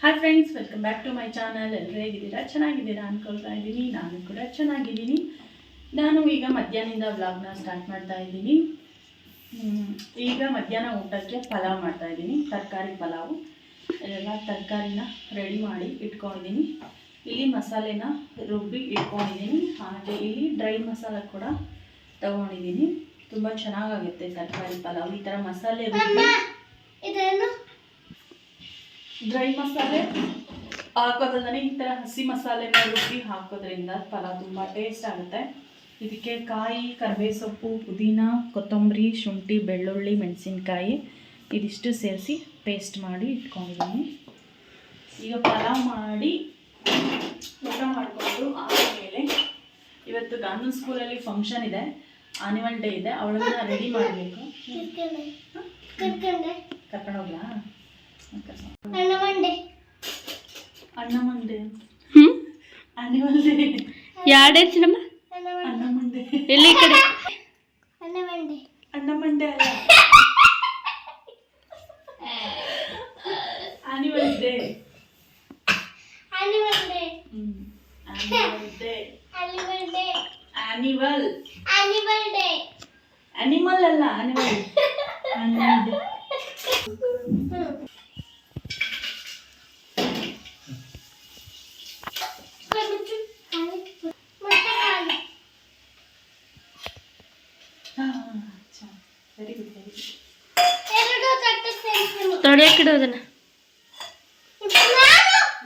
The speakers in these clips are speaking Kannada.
Hi friends, welcome back to my channel. ಎಲ್ಲರೂ ಹೇಗಿದ್ದೀರಾ? ಚೆನ್ನಾಗಿದ್ದೀರಾ ಅನ್ಕೊಳ್ತಾ ಇದ್ದೀನಿ. ನಾನು ಕೂಡ ಚೆನ್ನಾಗಿದ್ದೀನಿ. ನಾನು ಈಗ ಮಧ್ಯಾಹ್ನದಿಂದ ವ್ಲಾಗ್ನ ಸ್ಟಾರ್ಟ್ ಮಾಡ್ತಾ ಇದ್ದೀನಿ. ಈಗ ಮಧ್ಯಾಹ್ನ ಊಟಕ್ಕೆ ಪಲಾವ್ ಮಾಡ್ತಾ ಇದ್ದೀನಿ, ತರಕಾರಿ ಪಲಾವು. ಎಲ್ಲ ತರಕಾರಿನ ರೆಡಿ ಮಾಡಿ ಇಟ್ಕೊಂಡಿದ್ದೀನಿ. ಇಲ್ಲಿ ಮಸಾಲೆನ ರುಬ್ಬಿ ಇಟ್ಕೊಂಡಿದ್ದೀನಿ. ಹಾಗೆ ಇಲ್ಲಿ ಡ್ರೈ ಮಸಾಲ ಕೂಡ ತಗೊಂಡಿದ್ದೀನಿ. ತುಂಬ ಚೆನ್ನಾಗಾಗುತ್ತೆ ತರಕಾರಿ ಪಲಾವ್. ಈ ಥರ ಮಸಾಲೆ ರುಬ್ಬಿ ಡ್ರೈ ಮಸಾಲೆ ಹಾಕೋದ್ರಿಂದ ಈ ಥರ ಹಸಿ ಮಸಾಲೆನ ರುಬ್ಬಿ ಹಾಕೋದ್ರಿಂದ ಪಲಾವ್ ತುಂಬ ಟೇಸ್ಟ್ ಆಗುತ್ತೆ. ಇದಕ್ಕೆ ಕಾಯಿ, ಕರಿಬೇವು ಸೊಪ್ಪು, ಪುದೀನ, ಕೊತ್ತಂಬರಿ, ಶುಂಠಿ, ಬೆಳ್ಳುಳ್ಳಿ, ಮೆಣಸಿನ್ಕಾಯಿ ಇದಿಷ್ಟು ಸೇರಿಸಿ ಪೇಸ್ಟ್ ಮಾಡಿ ಇಟ್ಕೊಂಡಿದ್ದೀನಿ. ಈಗ ಪಲಾವ್ ಮಾಡಿ ಊಟ ಮಾಡಿಕೊಂಡು ಆದಮೇಲೆ ಇವತ್ತು ಗಾಂಧಿ ಸ್ಕೂಲಲ್ಲಿ ಫಂಕ್ಷನ್ ಇದೆ, ಆನ್ಯುವಲ್ ಡೇ ಇದೆ. ಅವಳನ್ನ ರೆಡಿ ಮಾಡಬೇಕು. ಕರ್ಕೊಂಡೋಗ್ಲಾ? ಅಣ್ಣ ಮಂಡೆ ಆನ್ಯುವಲ್ ಡೇ ಯಾಡೇ ಚಿನ್ನಮ್ಮ ಅಣ್ಣ ಮಂಡೆ ಎಲ್ಲಿ ಕಡೆ ಅಣ್ಣ ಮಂಡೆ ಅಲ್ಲ, ಆನ್ಯುವಲ್ ಡೇ. ಆನಿಮಲ್ ಅಲ್ಲ, annual. Very good, very good. ತೊಳೆಯಕ್ಕಿಡೋದನ್ನ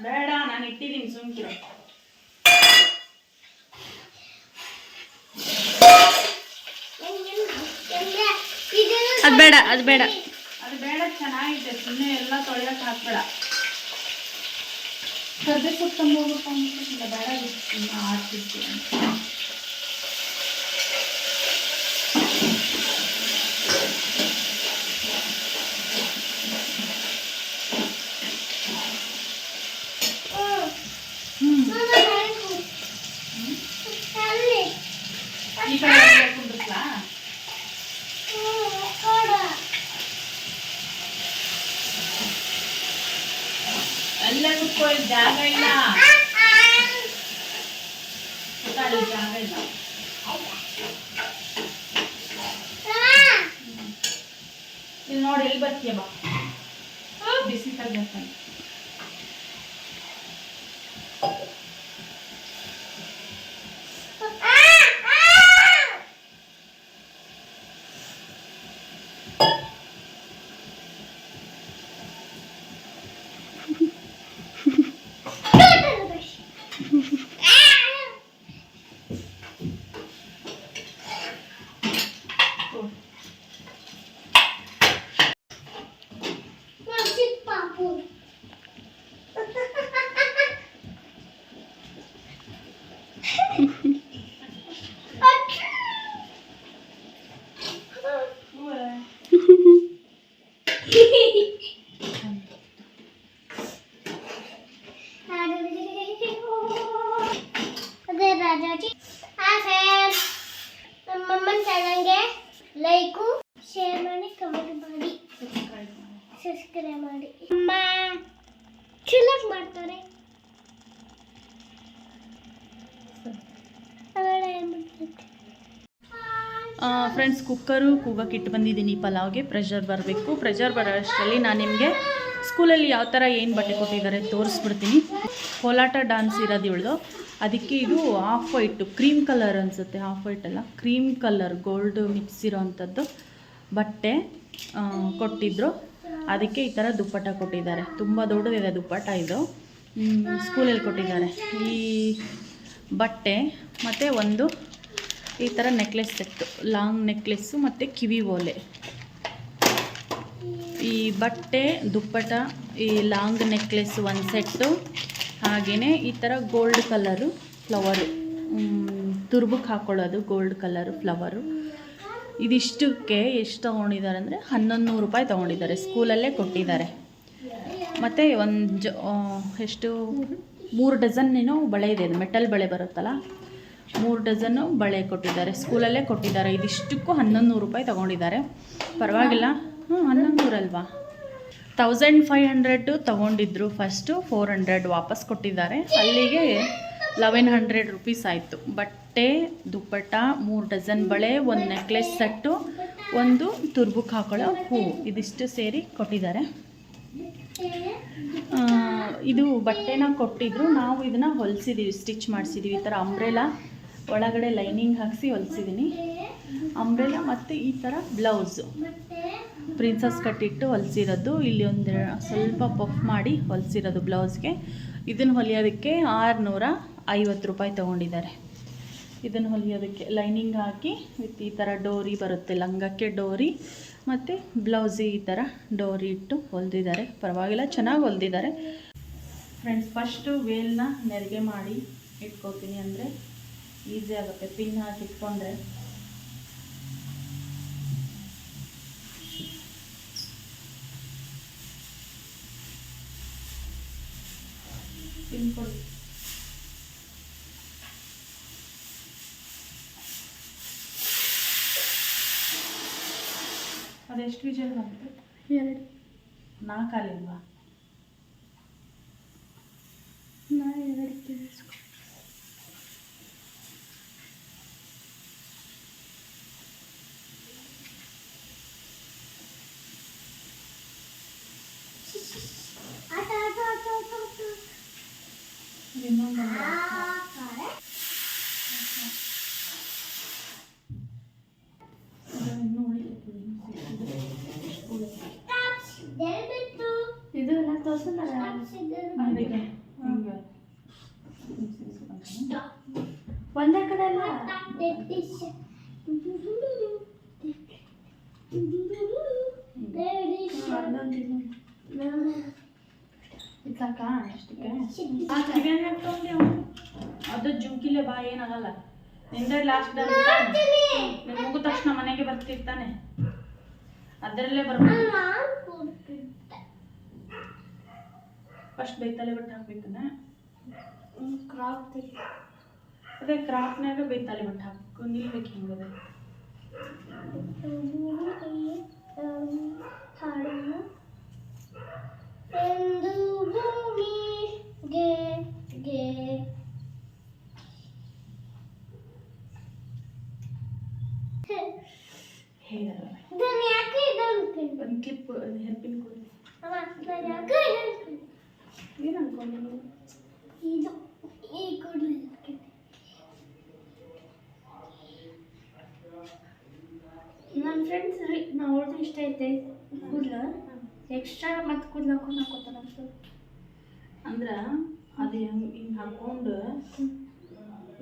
ಬೇಡ, ನಾನು ಇಟ್ಟಿದ್ದೀನಿ, ಸುಮ್ಕಿರೋ. ಅದು ಬೇಡ, ಅದು ಬೇಡ, ಅದು ಬೇಡ. ಚೆನ್ನಾಗಿದೆ, ಸುಮ್ಮನೆ ಎಲ್ಲ ತೊಳೆಯಕ್ಕೆ ಹಾಕ್ಬೇಡ. ಕರ್ಬೇವು ಸೊಪ್ಪು ತಂಬೋಗಪ್ಪ ಅಂತ ಬೇಡ, ಆಡ್ತಿರ್ತೀನಿ. ಈ ಕಡೆ ಕುಂದಿಸ್ಲಾ? ಎಲ್ಲ ಕುತ್ಕೋ, ಜಾಗ ಇಲ್ಲ, ಜಾಗ ಇಲ್ಲ. ಇಲ್ಲಿ ನೋಡಿ, ಎಲ್ಲಿ ಬರ್ತೀಯ ಬಾ, ಬಿಸಿ ತಗ್ತಾನೆ. ನಮ್ಮಮ್ಮನ ಚಾನಲ್ಗೆ ಲೈಕು, ಶೇರ್ ಮಾಡಿ, ಕಮೆಂಟ್ ಮಾಡಿ, ಸಬ್ಸ್ಕ್ರೈಬ್ ಮಾಡಿ. ಅಮ್ಮ ಚಿಲ್ಲಕ್ ಮಾಡ್ತಾರೆ. ಫ್ರೆಂಡ್ಸ್, ಕುಕ್ಕರು ಕೂಗಕ್ಕೆ ಇಟ್ಟು ಬಂದಿದ್ದೀನಿ ಪಲಾವ್ಗೆ. ಪ್ರೆಷರ್ ಬರಬೇಕು. ಪ್ರೆಷರ್ ಬರೋ ಅಷ್ಟರಲ್ಲಿ ನಾನು ನಿಮಗೆ ಸ್ಕೂಲಲ್ಲಿ ಯಾವ ಥರ ಏನು ಬಟ್ಟೆ ಕೊಟ್ಟಿದ್ದಾರೆ ತೋರಿಸ್ಬಿಡ್ತೀನಿ. ಕೋಲಾಟ ಡ್ಯಾನ್ಸ್ ಇರೋದು ಇವಳು, ಅದಕ್ಕೆ ಇದು ಆಫ್ ವೈಟು ಕ್ರೀಮ್ ಕಲರ್ ಅನಿಸುತ್ತೆ, ಆಫ್ ವೈಟ್ ಅಲ್ಲ ಕ್ರೀಮ್ ಕಲರ್ ಗೋಲ್ಡ್ ಮಿಕ್ಸ್ ಇರೋ ಅಂಥದ್ದು ಬಟ್ಟೆ ಕೊಟ್ಟಿದ್ದರು. ಅದಕ್ಕೆ ಈ ಥರ ದುಪ್ಪಟ್ಟ ಕೊಟ್ಟಿದ್ದಾರೆ. ತುಂಬ ದೊಡ್ಡದಿದೆ ದುಪ್ಪಟ್ಟ ಇದು. ಸ್ಕೂಲಲ್ಲಿ ಕೊಟ್ಟಿದ್ದಾರೆ ಈ ಬಟ್ಟೆ. ಮತ್ತು ಒಂದು ಈ ಥರ ನೆಕ್ಲೆಸ್ ಸೆಟ್ಟು, ಲಾಂಗ್ ನೆಕ್ಲೆಸ್ಸು ಮತ್ತು ಕಿವಿ ಓಲೆ. ಈ ಬಟ್ಟೆ, ದುಪ್ಪಟ, ಈ ಲಾಂಗ್ ನೆಕ್ಲೆಸ್ ಒಂದು ಸೆಟ್ಟು, ಹಾಗೆಯೇ ಈ ಥರ ಗೋಲ್ಡ್ ಕಲರು ಫ್ಲವರು, ತುರ್ಬಕ್ಕೆ ಹಾಕ್ಕೊಳ್ಳೋದು ಗೋಲ್ಡ್ ಕಲರು ಫ್ಲವರು. ಇದಿಷ್ಟಕ್ಕೆ ಎಷ್ಟು ತೊಗೊಂಡಿದ್ದಾರೆ ಅಂದರೆ 1100 ರೂಪಾಯಿ ತೊಗೊಂಡಿದ್ದಾರೆ. ಸ್ಕೂಲಲ್ಲೇ ಕೊಟ್ಟಿದ್ದಾರೆ. ಮತ್ತು ಎಷ್ಟು 3 ಡಜನ್ ಏನೋ ಬಳೆ ಇದೆ, ಮೆಟಲ್ ಬಳೆ ಬರುತ್ತಲ್ಲ, 3 ಡಜನ್ನು ಬಳೆ ಕೊಟ್ಟಿದ್ದಾರೆ. ಸ್ಕೂಲಲ್ಲೇ ಕೊಟ್ಟಿದ್ದಾರೆ. ಇದಿಷ್ಟಕ್ಕೂ 1100 ರೂಪಾಯಿ ತೊಗೊಂಡಿದ್ದಾರೆ. ಪರವಾಗಿಲ್ಲ. 1100 ಅಲ್ವಾ, 1500 ತೊಗೊಂಡಿದ್ರು ಫಸ್ಟು, 400 ವಾಪಸ್ ಕೊಟ್ಟಿದ್ದಾರೆ. ಅಲ್ಲಿಗೆ 1100 ರುಪೀಸ್ ಆಯಿತು. ಬಟ್ಟೆ, ದುಪ್ಪಟ್ಟ, 3 ಡಜನ್ ಬಳೆ, ಒಂದು ನೆಕ್ಲೆಸ್ ಸೆಟ್ಟು, ಒಂದು ತುರ್ಬುಕ್ ಹಾಕೊಳ್ಳೋ ಹೂವು, ಇದಿಷ್ಟು ಸೇರಿ ಕೊಟ್ಟಿದ್ದಾರೆ. ಇದು ಬಟ್ಟೆನ ಕೊಟ್ಟಿದ್ರು, ನಾವು ಇದನ್ನು ಹೊಲಿಸಿದ್ದೀವಿ, ಸ್ಟಿಚ್ ಮಾಡಿಸಿದ್ದೀವಿ. ಈ ಥರ ಅಂಬ್ರೆಲಾ ಒಳಗಡೆ ಲೈನಿಂಗ್ ಹಾಕಿಸಿ ಹೊಲಿಸಿದ್ದೀನಿ. ಅಂಬ್ರೆಲಾ ಮತ್ತು ಈ ಥರ ಬ್ಲೌಸು ಪ್ರಿನ್ಸಸ್ ಕಟ್ಟಿಟ್ಟು ಹೊಲಿಸಿರೋದು. ಇಲ್ಲಿ ಒಂದು ಸ್ವಲ್ಪ ಪಫ್ ಮಾಡಿ ಹೊಲಿಸಿರೋದು ಬ್ಲೌಸ್ಗೆ. ಇದನ್ನು ಹೊಲಿಯೋದಕ್ಕೆ 650 ರೂಪಾಯಿ ತೊಗೊಂಡಿದ್ದಾರೆ. ಇದನ್ನು ಹೊಲಿಯೋದಕ್ಕೆ ಲೈನಿಂಗ್ ಹಾಕಿ ವಿತ್ ಈ ಥರ ಡೋರಿ ಬರುತ್ತೆ, ಲಂಗಕ್ಕೆ ಡೋರಿ ಮತ್ತು ಬ್ಲೌಸಿಗೆ ಈ ಥರ ಡೋರಿ ಇಟ್ಟು ಹೊಲಿದಿದ್ದಾರೆ. ಪರವಾಗಿಲ್ಲ, ಚೆನ್ನಾಗಿ ಹೊಲಿದಿದ್ದಾರೆ. ಫ್ರೆಂಡ್ಸ್, ಫಸ್ಟು ವೇಲ್ನ ನೆರಿಗೆ ಮಾಡಿ ಇಟ್ಕೊತೀನಿ, ಅಂದರೆ ಈಸಿ ಆಗುತ್ತೆ. ಪಿನ್ ಹಾಕಿ ಇಟ್ಕೊಂಡ್ರೆ ಪಿನ್ ಕೊಡಿ. ಅದೆಷ್ಟು ವಿಜಲ್ ಬಂತು? 2. 4 ಅಲ್ಲಿಲ್ವಾ? ನಾ 2 ಕೇಳಿಸ್ಕೊ. ಇನ್ನೊಂದು ಇದು ಎಲ್ಲ ತೋರಿಸಿದ್ದಾರೆ. ಒಂದೇ ಕಡೆ ಅಲ್ಲ, ಇಟ್ಲಾಕ ಅಷ್ಟಕ್ಕೆ ಅದು ಜುಮ್ಕಿಲೆ ಬಾ, ಏನಾಗಲ್ಲ. ನಿಂದೆ ಲಾಸ್ಟ್ ನಿನ್ ಮುಗಿದ ತಕ್ಷಣ ಮನೆಗೆ ಬರ್ತಿರ್ತಾನೆ, ಅದರಲ್ಲೇ ಬರ್ಬೋದು. ಫಸ್ಟ್ ಬೈತಲೆ ಬಟ್ಟೆ ಹಾಕ್ಬೇಕನ್ನ, ಅದೇ ಕ್ರಾಫ್ಟ್ನಾಗ ಬೈತಾಲೆ ಬಟ್ಟೆ ಹಾಕ್ಬೇಕು, ನಿಲ್ಬೇಕು. ಹಿಂಗದೆ ಒಂದು ಭೂಮಿಗೆ ಒಂದು ಕ್ಲಿಪ್ ಹೇರ್ ಪಿನ್ ಕೊಡಿ. ಏನು ಅನ್ಕೊಂಡು ಇದು ಈ ಕೊಡಲಿ. ನನ್ನ ಫ್ರೆಂಡ್ಸ್ ನಾವು ಅವ್ರದ್ದು ಇಷ್ಟ ಐತೆ ಕೂದಲು ಎಕ್ಸ್ಟ್ರಾ ಮತ್ತು ಕೂದಲು ಹಾಕೊಂಡು ಹಾಕೋತಾರೆ ಅನ್ಸೋದು. ಅಂದ್ರೆ ಅದು ಹಿಂಗೆ ಹಾಕೊಂಡು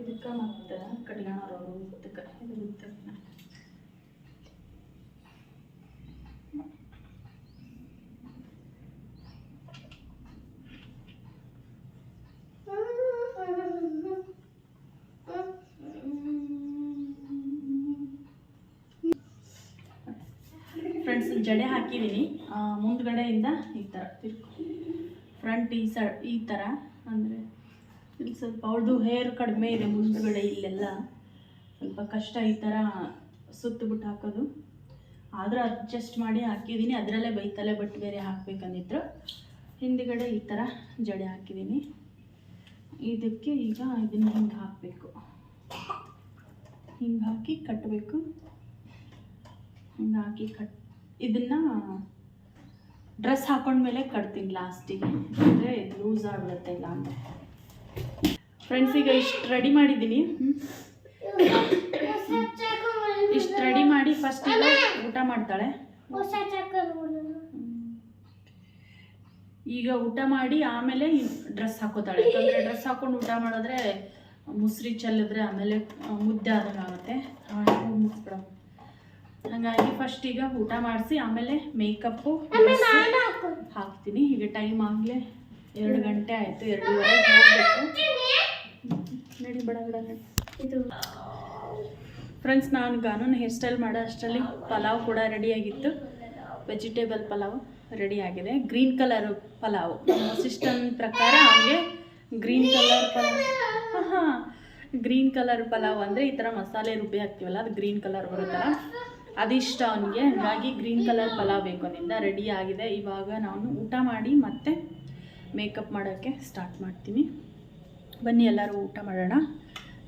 ಇದಕ್ಕೆ ಮತ್ತು ಕಟ್ಕೊಳೋರು ಇದಕ್ಕೆ ಇದು ಗೊತ್ತಿಲ್ಲ. ಫ್ರೆಂಡ್ಸ್, ಜಡೆ ಹಾಕಿದ್ದೀನಿ. ಮುಂದ್ಗಡೆಯಿಂದ ಈ ಥರ ಫ್ರಂಟ್ ಈ ಥರ, ಅಂದರೆ ಇಲ್ಲಿ ಸ್ವಲ್ಪ ಅವ್ಳದು ಹೇರ್ ಕಡಿಮೆ ಇದೆ ಮುಂದ್ಗಡೆ, ಇಲ್ಲೆಲ್ಲ ಸ್ವಲ್ಪ ಕಷ್ಟ ಈ ಥರ ಸುತ್ತಬಿಟ್ಟು ಹಾಕೋದು. ಆದರೂ ಅಡ್ಜಸ್ಟ್ ಮಾಡಿ ಹಾಕಿದ್ದೀನಿ. ಅದರಲ್ಲೇ ಬೈತಲೆ ಬಟ್ಟೆ ಬೇರೆ ಹಾಕ್ಬೇಕಂದಿದ್ರು. ಹಿಂದ್ಗಡೆ ಈ ಥರ ಜಡೆ ಹಾಕಿದ್ದೀನಿ. ಇದಕ್ಕೆ ಈಗ ಇದನ್ನು ಹಿಂಗೆ ಹಾಕಬೇಕು, ಹಿಂಗೆ ಹಾಕಿ ಕಟ್ಟಬೇಕು. ಹಿಂಗೆ ಹಾಕಿ ಇದನ್ನು ಡ್ರೆಸ್ ಹಾಕೊಂಡ್ಮೇಲೆ ಕಟ್ತೀನಿ ಲಾಸ್ಟಿಗೆ, ಅಂದರೆ ಲೂಸ್ ಆಗ್ಬಿಡುತ್ತೆ ಇಲ್ಲ ಅಂತ. ಫ್ರೆಂಡ್ಸ್ ಈಗ ಇಷ್ಟು ರೆಡಿ ಮಾಡಿದ್ದೀನಿ. ಇಷ್ಟು ರೆಡಿ ಮಾಡಿ ಫಸ್ಟ್ ಈಗ ಊಟ ಮಾಡ್ತಾಳೆ. ಈಗ ಊಟ ಮಾಡಿ ಆಮೇಲೆ ಡ್ರೆಸ್ ಹಾಕೋತಾಳೆ. ಯಾಕಂದರೆ ಡ್ರೆಸ್ ಹಾಕೊಂಡು ಊಟ ಮಾಡಿದ್ರೆ ಮುಸ್ರಿ ಚೆಲ್ಲಿದ್ರೆ ಆಮೇಲೆ ಮುದ್ದೆ ಆದಂಗೆ ಆಗುತ್ತೆ. ಮುಗಿಸ್ಬಿಡ. ಹಾಗಾಗಿ ಫಸ್ಟ್ ಈಗ ಊಟ ಮಾಡಿಸಿ ಆಮೇಲೆ ಮೇಕಪ್ಪು ಹಾಕ್ತೀನಿ. ಈಗ ಟೈಮ್ ಆಗಲೇ 2 ಗಂಟೆ ಆಯಿತು, 2:30 ಹೋಗಬೇಕು. ನಡಿ ಬಡ ಬಡ ನಡಿ. ಇದು ಫ್ರೆಂಡ್ಸ್, ನಾನು ಕಾನೂನು ಹೇರ್ ಸ್ಟೈಲ್ ಮಾಡೋ ಅಷ್ಟರಲ್ಲಿ ಪಲಾವ್ ಕೂಡ ರೆಡಿಯಾಗಿತ್ತು. ವೆಜಿಟೇಬಲ್ ಪಲಾವ್ ರೆಡಿ ಆಗಿದೆ. ಗ್ರೀನ್ ಕಲರ್ ಪಲಾವ್ ನಮ್ಮ ಅಸಿಸ್ಟೆಂಟ್ ಪ್ರಕಾರ ಅವನಿಗೆ green colour pulao green colour pulao ಅಂದರೆ ಈ ಥರ ಮಸಾಲೆ ರುಬ್ಬಿ ಹಾಕ್ತೀವಲ್ಲ, ಅದು ಗ್ರೀನ್ ಕಲರ್ ಬರುತ್ತಲ್ಲ, ಅದಿಷ್ಟ ಅವನಿಗೆ. ಹಾಗಾಗಿ ಗ್ರೀನ್ ಕಲರ್ ಪಲಾವ್ ಬೇಕು ಅಂದಿಂದ ರೆಡಿ ಆಗಿದೆ. ಇವಾಗ ನಾನು ಊಟ ಮಾಡಿ ಮತ್ತೆ ಮೇಕಪ್ ಮಾಡೋಕ್ಕೆ ಸ್ಟಾರ್ಟ್ ಮಾಡ್ತೀನಿ. ಬನ್ನಿ ಎಲ್ಲರೂ ಊಟ ಮಾಡೋಣ.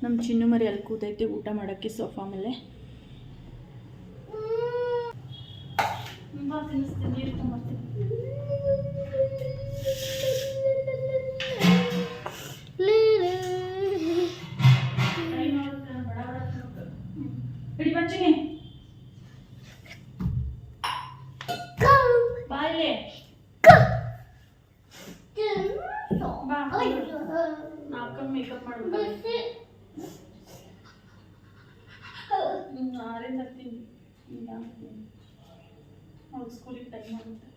ನಮ್ಮ ಚಿನ್ನು ಮರಿ ಅಲ್ಲಿ ಕೂತೈತೆ ಊಟ ಮಾಡೋಕ್ಕೆ ಸೋಫಾ ಮೇಲೆ. ತಿನ್ನಿಸ್ತೀನಿ, ನೀರು ತೊಗೊಂಬರ್ತೀನಿ. ಹಿಡಿ ಬಚ್ಚಿನಿ ಬಾಯಿಲೆ ಬಾ. ನಾಲ್ಕು ಮೇಕಪ್ ಮಾಡ್ಬೇಕು. ಆರಿಂದ ತರ್ತೀನಿ. ಈಗ ಅವ್ಳು ಸ್ಕೂಲಿಗೆ ಟೈಮ್ ಆಗುತ್ತೆ.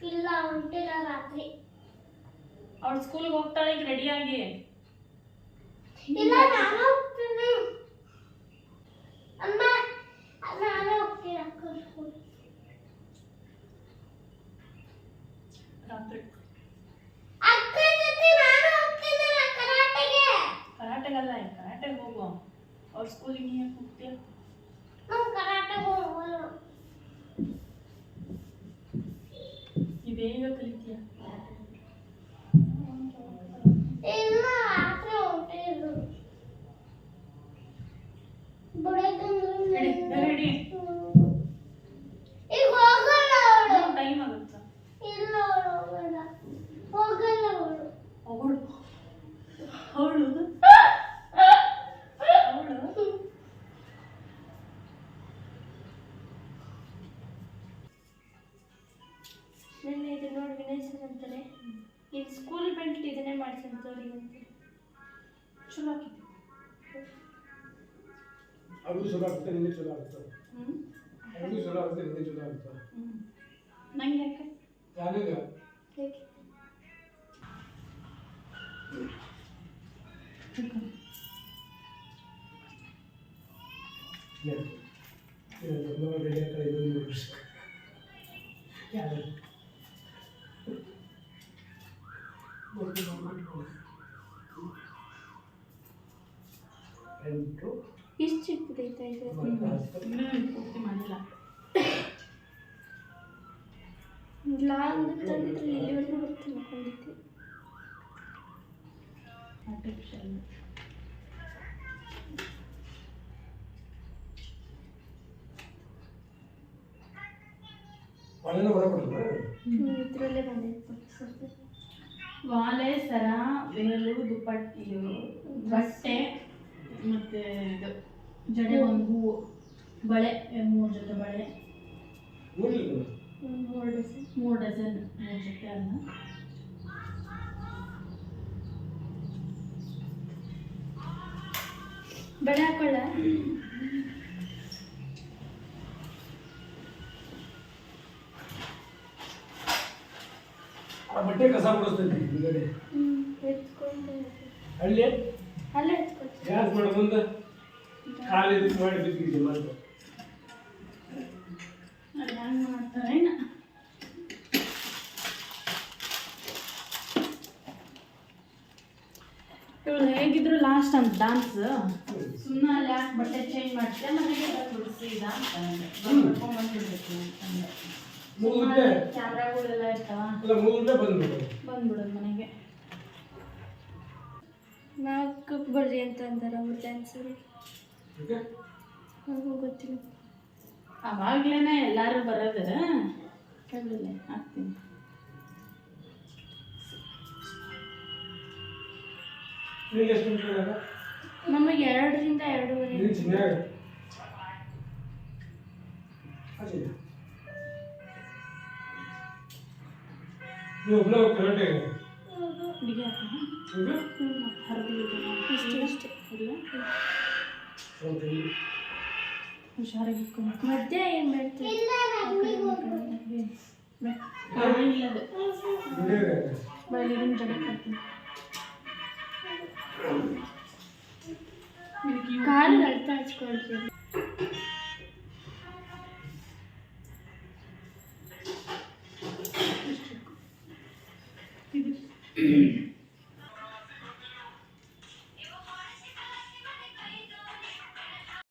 ಇಲ್ಲ ಹೊಂಟಿಲ್ಲ ರಾತ್ರಿ. ಅವ್ಳು ಸ್ಕೂಲ್ಗೆ ಹೋಗ್ತಾಳೆ ಈಗ ರೆಡಿಯಾಗಿ. ಇಲ್ಲ ನಾನು ಹೋಗ್ತೀನಿ ಅಮ್ಮ, ನಾನು ಹೋಗ್ತೀನಿ ಅಕ್ಕ ಸ್ಕೂಲ್. ರಾತ್ರಿ ಅಕ್ಕ ಜೊತೆ ನಾನು ಹೋಗ್ತೀನಲ್ಲ ಕರಾಟೆಗೆ. ಕರಾಟೆಗಲ್ಲ, ಕರಾಟೆಗೆ ಹೋಗು. ಅವ್ರ ಸ್ಕೂಲಿಗೆ ನೀ ಯಾಕೆ ಹೋಗ್ತೀಯ? ನಾವು ಕರಾಟೆಗೆ ಹೋಗೋಣ. ನೀ ಬೇಗ ಕಲಿತೀಯ. ಇಲ್ಲ ರಾತ್ರಿ ಹೊಂಟಿದ್ದು ರೆಡಿ ಈಗ ಹೋಗಲ್ಲ ಅವಳು. ಟೈಮ್ ಆಗುತ್ತಾ? ಇಲ್ಲ ಅವಳು ಹೋಗಲ್ಲ, ಹೋಗಲ್ಲ ಅವಳು. ಅವಳು ಅವಳು ಅವಳು ನೆನ್ನೆ ಇದು ನೋಡಿ ವಿನಯ್ ಸರ್ ಅಂತಾರೆ, ಇಲ್ಲಿ ಸ್ಕೂಲ್ ಬೆಲ್ಟ್ ಇದನ್ನೇ ಮಾಡಿಸಂತವ್ರಿಗಂತೆ. ಚಲೋ ಆಗಿದೆ. ಅದು ಚಲೋ ಆಗುತ್ತೆ, ನಿನ್ನೆ ಚಲೋ ಆಗುತ್ತೆ. ಅದು ಚಲೋ ಆಗುತ್ತೆ, ನಿನ್ನೆ ಚಲೋ ಆಗುತ್ತೆ. ನಂಗೆ ಯಾಕೆ ಯಾವಾಗ ಹೇಗೆ ಇಷ್ಟು ಚಿಕ್ಕದೈತಾ ಇದು? ಪೂರ್ತಿ ಮಾಡಿಲ್ಲ. ಇಲ್ಲ ಅಂದಿತ್ತಂದ್ರೆ ಇಲ್ಲಿವರೆಗೂ ಬರ್ತೀನಿ ಅನ್ಕೊಂಡಿದ್ದೆ. ಆರ್ಟಿಫಿಷಿಯಲ್ ಇದರಲ್ಲೇ ಬಂದಿತ್ತು ಸರ್. ವಾಲೆ, ಸರ, ವೇಲು, ದುಪ್ಪಟ್ಟಿ, ಬಟ್ಟೆ ಮತ್ತು ಇದು ಜಡೆ, ಒಂದು ಹೂವು, ಬಳೆ, 3 ಜೊತೆ ಬಳೆ, 3 ಡಜನ್. 3 ಡಜನ್ 3 ಜೊತೆ ಅನ್ನ. ಬಳೆ ಹಾಕೊಳ್ಳ? ಆ ಬಟ್ಟೆ ಕಸ ಬಿಡಿಸ್ತೈತಿ ಹಿಂಗಡೆ ಎತ್ಕೊಂಡು ಅಲ್ಲಿ ಅಲ್ಲೇ ಎತ್ಕೊಳ್ತೀನಿ. ಗ್ಯಾಸ್ ಮಾಡೋ ಮುಂದೆ ಖಾಲಿ ಇದಕ್ಕೆ ಮಾಡಿ ಬಿದ್ದಿದ್ದೆ ಮತ್ತೆ. ಅದು ಹೆಂಗೆ ಮಾಡ್ತಾರೇನ? ಇವಳು ಹೇಗಿದ್ರು ಲಾಸ್ಟ್ ಅಂತ ಡಾನ್ಸ್ ಸುಮ್ಮನೆ ಅಲ್ಲಿ ಯಾಕೆ ಬಟ್ಟೆ ಚೇಂಜ್ ಮಾಡ್ತೀಯ, ಮನೆಗೆ ಬಿಡಿಸಿ ಇದ ಬಂದ್ಬಿಡ್ಬೇಕು ಅಂತಂದ್ರೆ ಮುಗಿದ್ರೆ ಕ್ಯಾಮ್ರಾಗಳೆಲ್ಲ ಇರ್ತಾವ, ಅಲ್ಲ ಮುಗಿದ್ರೆ ಬಂದ್ಬಿಡು. ಬಂದ್ಬಿಡೋದು ಮನೆಗೆ. ನಾಲ್ಕಕ್ಕೆ ಬರ್ರಿ ಅಂತ ಅಂದಾರೆ ಅವ್ರ ಡ್ಯಾನ್ಸರು. ಓಕೆ ನನಗೂ ಗೊತ್ತಿಲ್ಲ. ಅವಾಗ್ಲೇನೆ ಎಲ್ಲರೂ ಬರೋದು. ಕಲ್ಲಲ್ಲೇ ಹಾಕ್ತೀನಿ. ನಿನಗೆ ಎಷ್ಟು ನಿಮಿಷ ನಮಗೆ 2ರಿಂದ 2:30. ನೀನು ಚೆನ್ನಾಗಿ ಆಚೆ ನೀವು ಒಬ್ಬನೇ ಹೋಗ್ತೀರ ಹೊಟ್ಟೆಗೆ ಅಡುಗೆ ಹಾಕೋಣ. ಈಗ ಇಷ್ಟೇ ಇಲ್ಲ ಓಕೆ ಹುಷಾರಾಗಿ ಇಟ್ಕೊಂಡು ಮಧ್ಯ ಏನು ಮಾಡ್ತೀವಿ? ಇಲ್ಲದು ಬಯಲಿನ ಜಡೆ ಕಟ್ತೀನಿ. ಕಾಲು ಅರ್ಥ ಹಚ್ಕೊಳ್ತೀವಿ.